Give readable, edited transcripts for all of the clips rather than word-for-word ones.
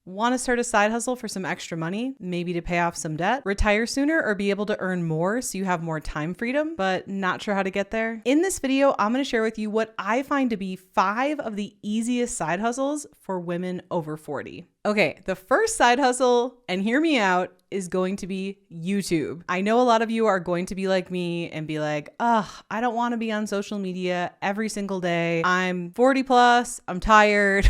Want to start a side hustle for some extra money, maybe to pay off some debt, retire sooner, or be able to earn more so you have more time freedom, but not sure how to get there? In this video, I'm going to share with you what I find to be 5 of the easiest side hustles for women over 40. Okay, the first side hustle, and hear me out, is going to be YouTube. I know a lot of you are going to be like me and be like, ugh, I don't want to be on social media every single day. I'm 40 plus, I'm tired.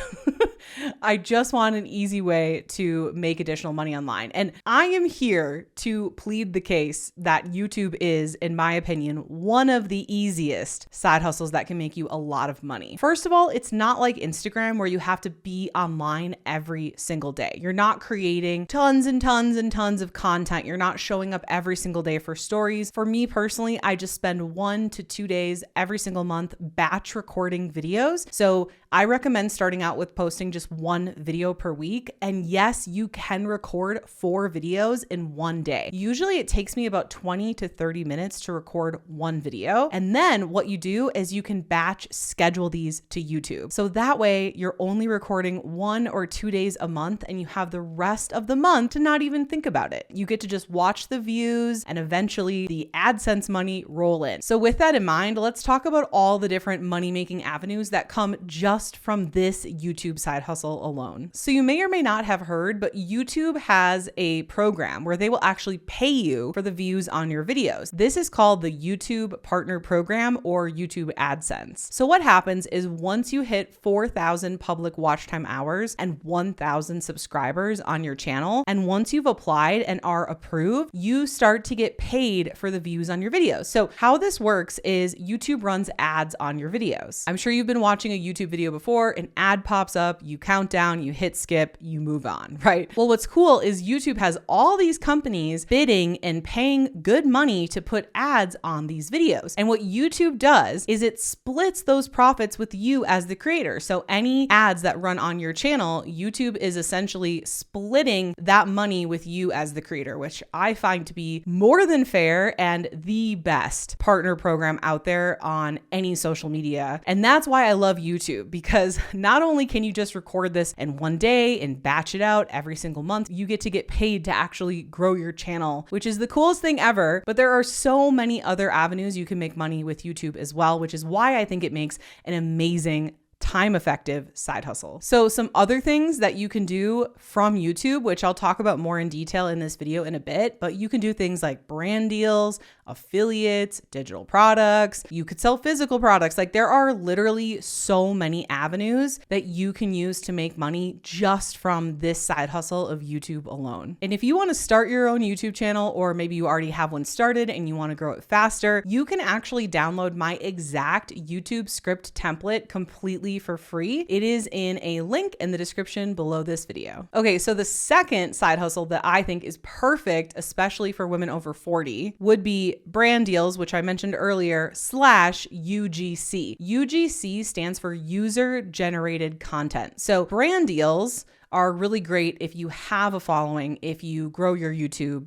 I just want an easy way to make additional money online. And I am here to plead the case that YouTube is, in my opinion, one of the easiest side hustles that can make you a lot of money. First of all, it's not like Instagram where you have to be online every single day. You're not creating tons and tons and tons of content. You're not showing up every single day for stories. For me personally, I just spend 1 to 2 days every single month batch recording videos. So I recommend starting out with posting just 1 video per week. And yes, you can record 4 videos in 1 day. Usually it takes me about 20 to 30 minutes to record 1 video. And then what you do is you can batch schedule these to YouTube. So that way you're only recording 1 or 2 days a month and you have the rest of the month to not even think about it. You get to just watch the views and eventually the AdSense money roll in. So with that in mind, let's talk about all the different money-making avenues that come just from this YouTube side hustle alone. So you may or may not have heard, but YouTube has a program where they will actually pay you for the views on your videos. This is called the YouTube Partner Program or YouTube AdSense. So what happens is once you hit 4,000 public watch time hours and 1,000 subscribers on your channel, and once you've applied and are approved, you start to get paid for the views on your videos. So how this works is YouTube runs ads on your videos. I'm sure you've been watching a YouTube video before, an ad pops up, you count down, you hit skip, you move on, right? Well, what's cool is YouTube has all these companies bidding and paying good money to put ads on these videos. And what YouTube does is it splits those profits with you as the creator. So any ads that run on your channel, YouTube is essentially splitting that money with you as the creator, which I find to be more than fair and the best partner program out there on any social media. And that's why I love YouTube, because not only can you just record this in 1 day and batch it out every single month, you get to get paid to actually grow your channel, which is the coolest thing ever. But there are so many other avenues you can make money with YouTube as well, which is why I think it makes an amazing time-effective side hustle. So some other things that you can do from YouTube, which I'll talk about more in detail in this video in a bit, but you can do things like brand deals, affiliates, digital products. You could sell physical products. Like there are literally so many avenues that you can use to make money just from this side hustle of YouTube alone. And if you want to start your own YouTube channel, or maybe you already have one started and you want to grow it faster, you can actually download my exact YouTube script template completely for free. It is in a link in the description below this video. Okay, so the second side hustle that I think is perfect, especially for women over 40, would be brand deals, which I mentioned earlier, /UGC. UGC stands for user generated content. So brand deals are really great if you have a following, if you grow your YouTube,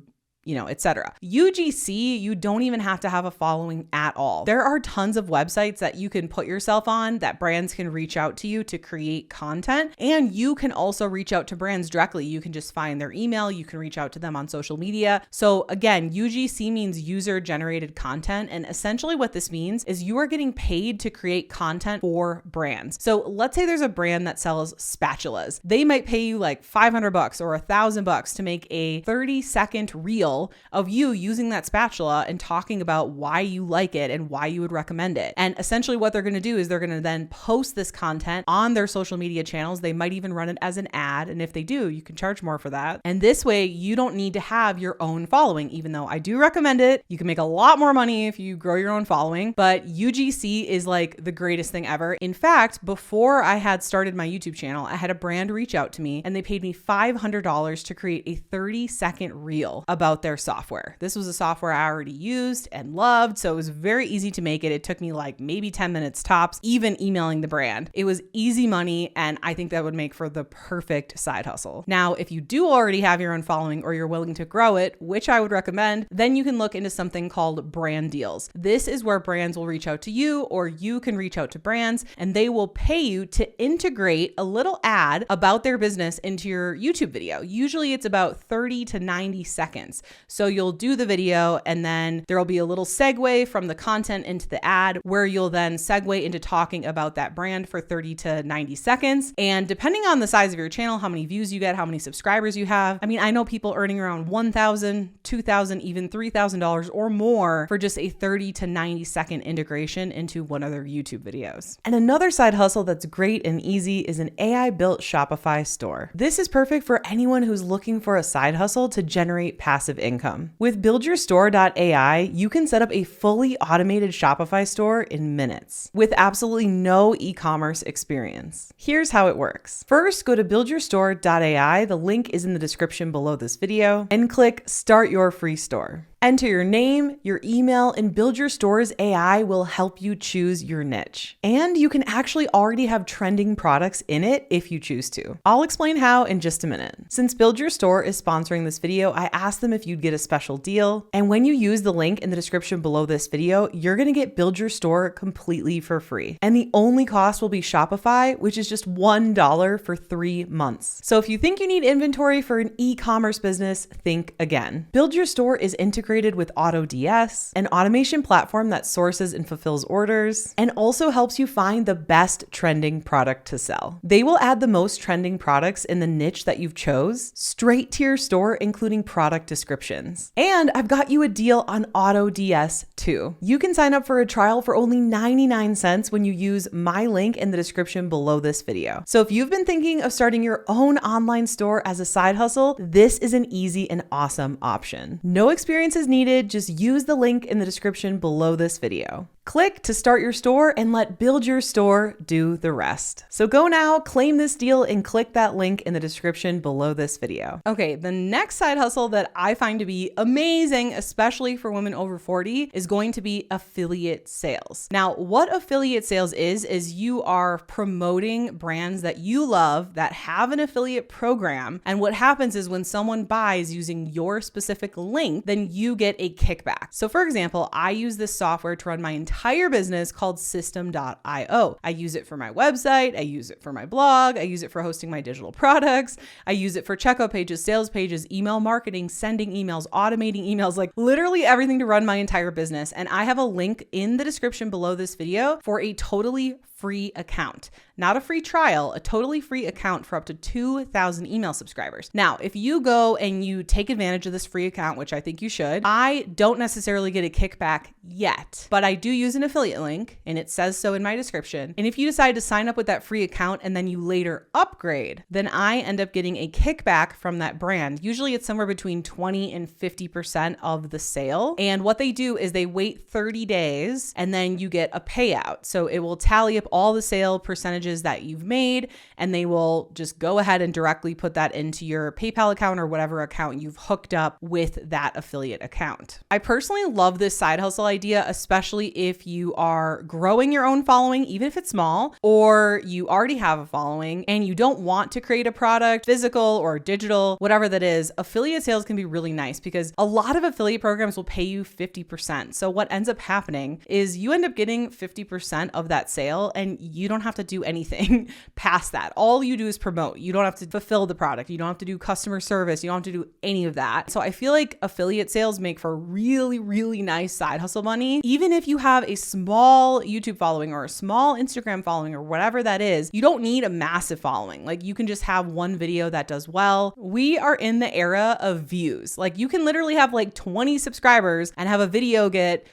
etc. UGC, you don't even have to have a following at all. There are tons of websites that you can put yourself on that brands can reach out to you to create content. And you can also reach out to brands directly. You can just find their email. You can reach out to them on social media. So again, UGC means user generated content. And essentially what this means is you are getting paid to create content for brands. So let's say there's a brand that sells spatulas. They might pay you like $500 or $1,000 to make a 30-second reel of you using that spatula and talking about why you like it and why you would recommend it. And essentially what they're going to do is they're going to then post this content on their social media channels. They might even run it as an ad. And if they do, you can charge more for that. And this way you don't need to have your own following, even though I do recommend it. You can make a lot more money if you grow your own following, but UGC is like the greatest thing ever. In fact, before I had started my YouTube channel, I had a brand reach out to me and they paid me $500 to create a 30-second reel about about their software. This was a software I already used and loved, so it was very easy to make it. It took me like maybe 10 minutes tops, even emailing the brand. It was easy money, and I think that would make for the perfect side hustle. Now, if you do already have your own following or you're willing to grow it, which I would recommend, then you can look into something called brand deals. This is where brands will reach out to you, or you can reach out to brands, and they will pay you to integrate a little ad about their business into your YouTube video. Usually it's about 30 to 90 seconds. So you'll do the video, and then there'll be a little segue from the content into the ad where you'll then segue into talking about that brand for 30 to 90 seconds. And depending on the size of your channel, how many views you get, how many subscribers you have. I mean, I know people earning around $1,000, $2,000, even $3,000 or more for just a 30 to 90 second integration into one of their YouTube videos. And another side hustle that's great and easy is an AI built Shopify store. This is perfect for anyone who's looking for a side hustle to generate passive income. With buildyourstore.ai, you can set up a fully automated Shopify store in minutes with absolutely no e-commerce experience. Here's how it works. First, go to buildyourstore.ai. The link is in the description below this video, and click Start Your Free Store. Enter your name, your email, and Build Your Store's AI will help you choose your niche. And you can actually already have trending products in it if you choose to. I'll explain how in just a minute. Since Build Your Store is sponsoring this video, I asked them if you'd get a special deal. And when you use the link in the description below this video, you're gonna get Build Your Store completely for free. And the only cost will be Shopify, which is just $1 for 3 months. So if you think you need inventory for an e-commerce business, think again. Build Your Store is integrated with AutoDS, an automation platform that sources and fulfills orders, and also helps you find the best trending product to sell. They will add the most trending products in the niche that you've chose straight to your store, including product descriptions. And I've got you a deal on AutoDS too. You can sign up for a trial for only 99 cents when you use my link in the description below this video. So if you've been thinking of starting your own online store as a side hustle, this is an easy and awesome option. No experience is needed, just use the link in the description below this video. Click to start your store and let Build Your Store do the rest. So go now, claim this deal, and click that link in the description below this video. Okay, the next side hustle that I find to be amazing, especially for women over 40, is going to be affiliate sales. Now, what affiliate sales is you are promoting brands that you love that have an affiliate program. And what happens is when someone buys using your specific link, then you get a kickback. So for example, I use this software to run my entire business called System.io. I use it for my website. I use it for my blog. I use it for hosting my digital products. I use it for checkout pages, sales pages, email marketing, sending emails, automating emails, like literally everything to run my entire business. And I have a link in the description below this video for a totally free account, not a free trial, a totally free account for up to 2,000 email subscribers. Now, if you go and you take advantage of this free account, which I think you should, I don't necessarily get a kickback yet, but I do use an affiliate link and it says so in my description. And if you decide to sign up with that free account and then you later upgrade, then I end up getting a kickback from that brand. Usually it's somewhere between 20 and 50% of the sale. And what they do is they wait 30 days and then you get a payout. So it will tally up all the sale percentages that you've made, and they will just go ahead and directly put that into your PayPal account or whatever account you've hooked up with that affiliate account. I personally love this side hustle idea, especially if you are growing your own following, even if it's small, or you already have a following and you don't want to create a product, physical or digital, whatever that is. Affiliate sales can be really nice because a lot of affiliate programs will pay you 50%. So what ends up happening is you end up getting 50% of that sale, and you don't have to do anything past that. All you do is promote. You don't have to fulfill the product. You don't have to do customer service. You don't have to do any of that. So I feel like affiliate sales make for really, really nice side hustle money. Even if you have a small YouTube following or a small Instagram following or whatever that is, you don't need a massive following. Like you can just have one video that does well. We are in the era of views. Like you can literally have like 20 subscribers and have a video get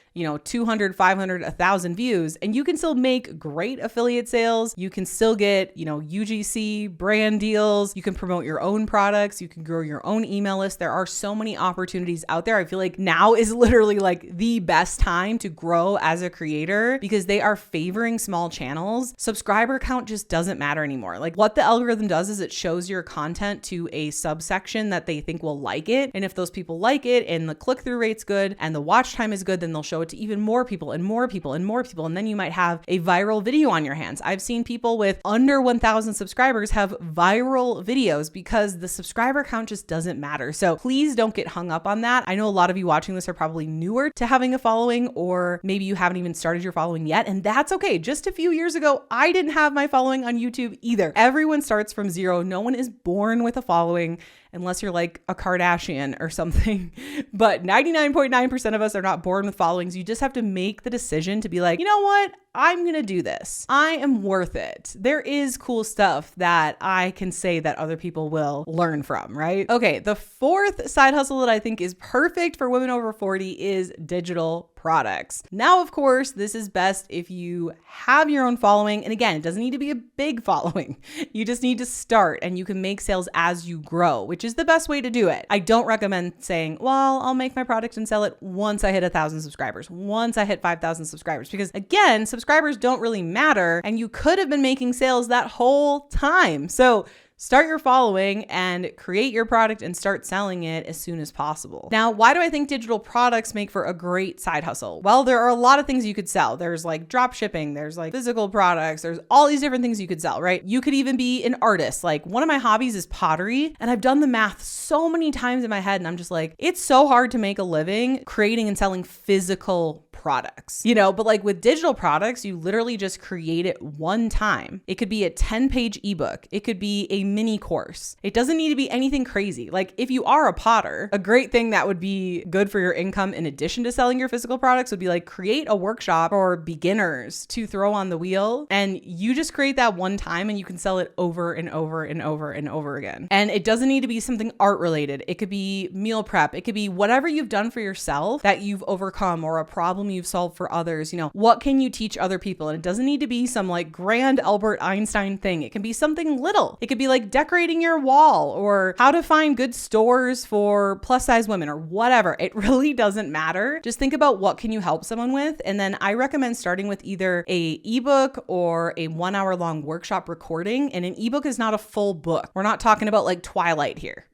200, 500, 1,000 views, and you can still make great great affiliate sales. You can still get, UGC brand deals. You can promote your own products. You can grow your own email list. There are so many opportunities out there. I feel like now is literally like the best time to grow as a creator because they are favoring small channels. Subscriber count just doesn't matter anymore. Like what the algorithm does is it shows your content to a subsection that they think will like it. And if those people like it and the click-through rate's good and the watch time is good, then they'll show it to even more people and more people and more people. And then you might have a viral video on your hands. I've seen people with under 1,000 subscribers have viral videos because the subscriber count just doesn't matter. So please don't get hung up on that. I know a lot of you watching this are probably newer to having a following, or maybe you haven't even started your following yet. And that's okay. Just a few years ago, I didn't have my following on YouTube either. Everyone starts from zero. No one is born with a following unless you're like a Kardashian or something. But 99.9% of us are not born with followings. You just have to make the decision to be like, you know what? I'm going to do this. I am worth it. There is cool stuff that I can say that other people will learn from, right? Okay, the fourth side hustle that I think is perfect for women over 40 is digital products. Now, of course, this is best if you have your own following. And again, it doesn't need to be a big following. You just need to start and you can make sales as you grow, which is the best way to do it. I don't recommend saying, well, I'll make my product and sell it once I hit 1,000 subscribers, once I hit 5,000 subscribers, because again, subscribers don't really matter and you could have been making sales that whole time. So start your following and create your product and start selling it as soon as possible. Now, why do I think digital products make for a great side hustle? Well, there are a lot of things you could sell. There's like drop shipping, there's like physical products, there's all these different things you could sell, right? You could even be an artist. Like one of my hobbies is pottery, and I've done the math so many times in my head, and I'm just like, it's so hard to make a living creating and selling physical products, but like with digital products, you literally just create it one time. It could be a 10-page ebook. It could be a mini course. It doesn't need to be anything crazy. Like if you are a potter, a great thing that would be good for your income in addition to selling your physical products would be like create a workshop for beginners to throw on the wheel. And you just create that one time and you can sell it over and over and over and over again. And it doesn't need to be something art related. It could be meal prep. It could be whatever you've done for yourself that you've overcome or a problem you've solved for others. What can you teach other people? And it doesn't need to be some like grand Albert Einstein thing. It can be something little. It could be like decorating your wall or how to find good stores for plus size women or whatever. It really doesn't matter. Just think about what can you help someone with. And then I recommend starting with either a ebook or a 1 hour long workshop recording. And an ebook is not a full book. We're not talking about like Twilight here.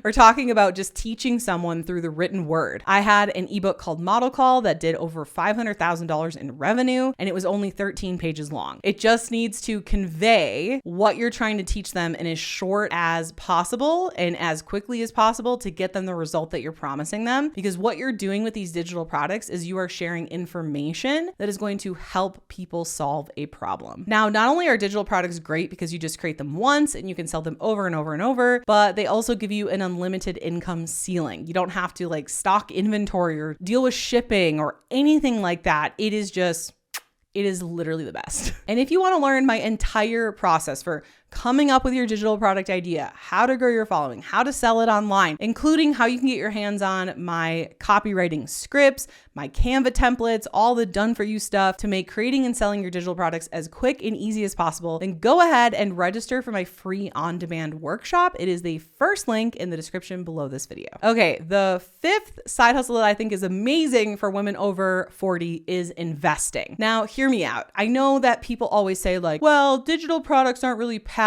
We're talking about just teaching someone through the written word. I had an ebook called Model Call that did over $500,000 in revenue, and it was only 13 pages long. It just needs to convey what you're trying to teach them in as short as possible and as quickly as possible to get them the result that you're promising them. Because what you're doing with these digital products is you are sharing information that is going to help people solve a problem. Now, not only are digital products great because you just create them once and you can sell them over and over and over, but they also give you an unlimited income ceiling. You don't have to like stock inventory or deal with shipping or anything like that. It is literally the best. And if you want to learn my entire process for coming up with your digital product idea, how to grow your following, how to sell it online, including how you can get your hands on my copywriting scripts, my Canva templates, all the done for you stuff to make creating and selling your digital products as quick and easy as possible, then go ahead and register for my free on-demand workshop. It is the first link in the description below this video. Okay, the fifth side hustle that I think is amazing for women over 40 is investing. Now, hear me out. I know that people always say like, well, digital products aren't really passive.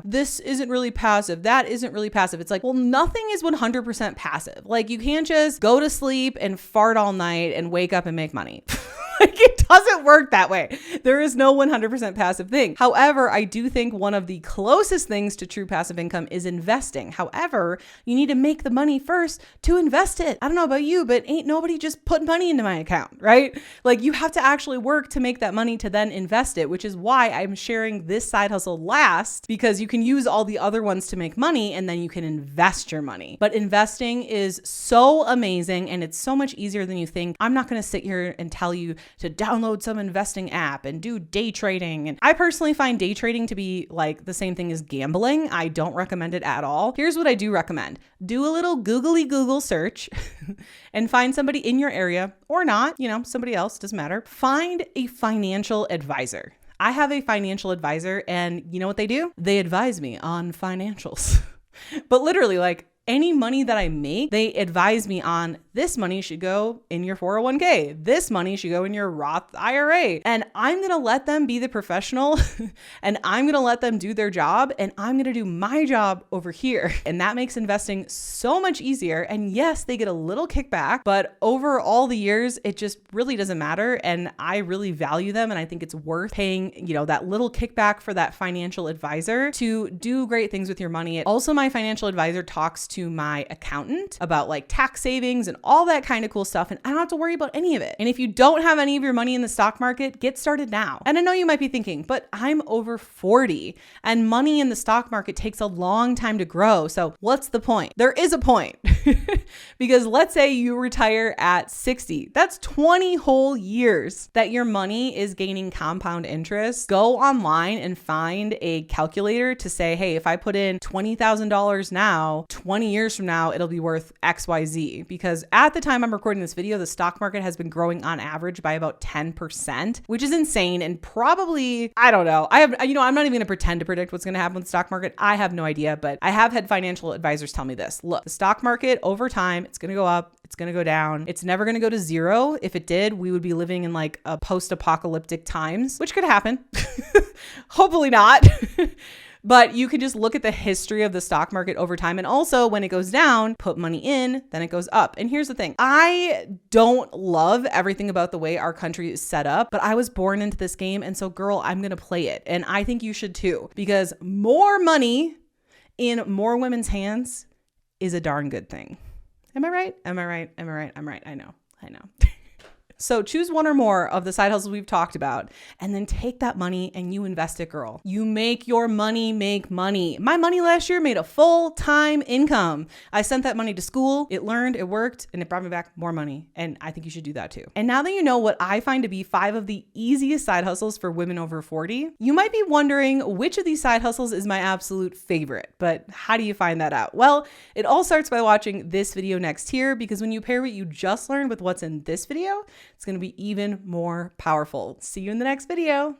This isn't really passive. That isn't really passive. It's like, well, nothing is 100% passive. Like you can't just go to sleep and fart all night and wake up and make money. Like it doesn't work that way. There is no 100% passive thing. However, I do think one of the closest things to true passive income is investing. However, you need to make the money first to invest it. I don't know about you, but ain't nobody just put money into my account, right? Like you have to actually work to make that money to then invest it, which is why I'm sharing this side hustle last, because you can use all the other ones to make money and then you can invest your money. But investing is so amazing and it's so much easier than you think. I'm not going to sit here and tell you to download some investing app and do day trading. And I personally find day trading to be like the same thing as gambling. I don't recommend it at all. Here's what I do recommend. Do a little googly Google search and find somebody in your area or not, somebody else, doesn't matter. Find a financial advisor. I have a financial advisor, and you know what they do? They advise me on financials. But literally, like, any money that I make, they advise me on this money should go in your 401k. This money should go in your Roth IRA. And I'm going to let them be the professional and I'm going to let them do their job and I'm going to do my job over here. And that makes investing so much easier. And yes, they get a little kickback, but over all the years, it just really doesn't matter. And I really value them. And I think it's worth paying, that little kickback for that financial advisor to do great things with your money. Also, my financial advisor talks to my accountant about like tax savings and all that kind of cool stuff. And I don't have to worry about any of it. And if you don't have any of your money in the stock market, get started now. And I know you might be thinking, but I'm over 40 and money in the stock market takes a long time to grow. So what's the point? There is a point because let's say you retire at 60. That's 20 whole years that your money is gaining compound interest. Go online and find a calculator to say, hey, if I put in $20,000 now, 20 years from now, it'll be worth XYZ. Because at the time I'm recording this video, the stock market has been growing on average by about 10%, which is insane. And probably, I don't know. I'm not even going to pretend to predict what's going to happen with the stock market. I have no idea, but I have had financial advisors tell me this. Look, the stock market over time, it's going to go up. It's going to go down. It's never going to go to zero. If it did, we would be living in like a post-apocalyptic times, which could happen. Hopefully not. But you can just look at the history of the stock market over time. And also when it goes down, put money in, then it goes up. And here's the thing. I don't love everything about the way our country is set up, but I was born into this game. And so girl, I'm going to play it. And I think you should too, because more money in more women's hands is a darn good thing. Am I right? Am I right? Am I right? I'm right. I know. So choose one or more of the side hustles we've talked about, and then take that money and you invest it, girl. You make your money make money. My money last year made a full-time income. I sent that money to school. It learned, it worked, and it brought me back more money. And I think you should do that too. And now that you know what I find to be 5 of the easiest side hustles for women over 40, you might be wondering which of these side hustles is my absolute favorite. But how do you find that out? Well, it all starts by watching this video next here, because when you pair what you just learned with what's in this video, it's going to be even more powerful. See you in the next video.